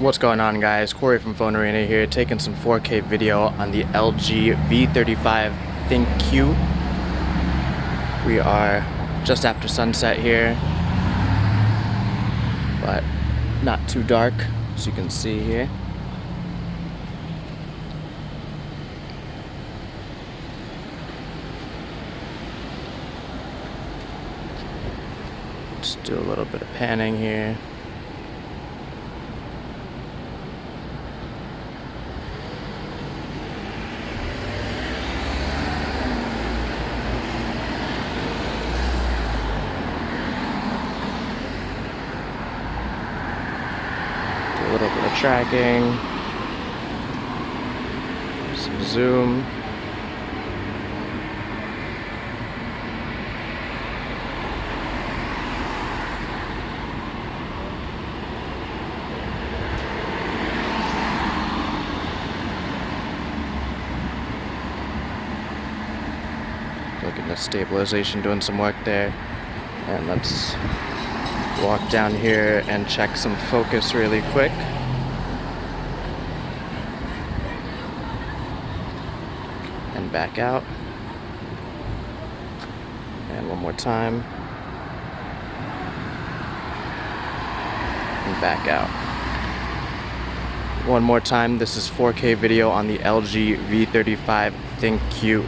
What's going on, guys? Corey from PhoneArena here, taking some 4K video on the LG V35 ThinQ. We are just after sunset here, but not too dark, as you can see here. Just do a little bit of panning here. A little bit of tracking, some zoom. Looking at stabilization, doing some work there. And let's walk down here and check some focus really quick. And back out. And one more time. And back out. One more time. This is 4K video on the LG V35 ThinQ.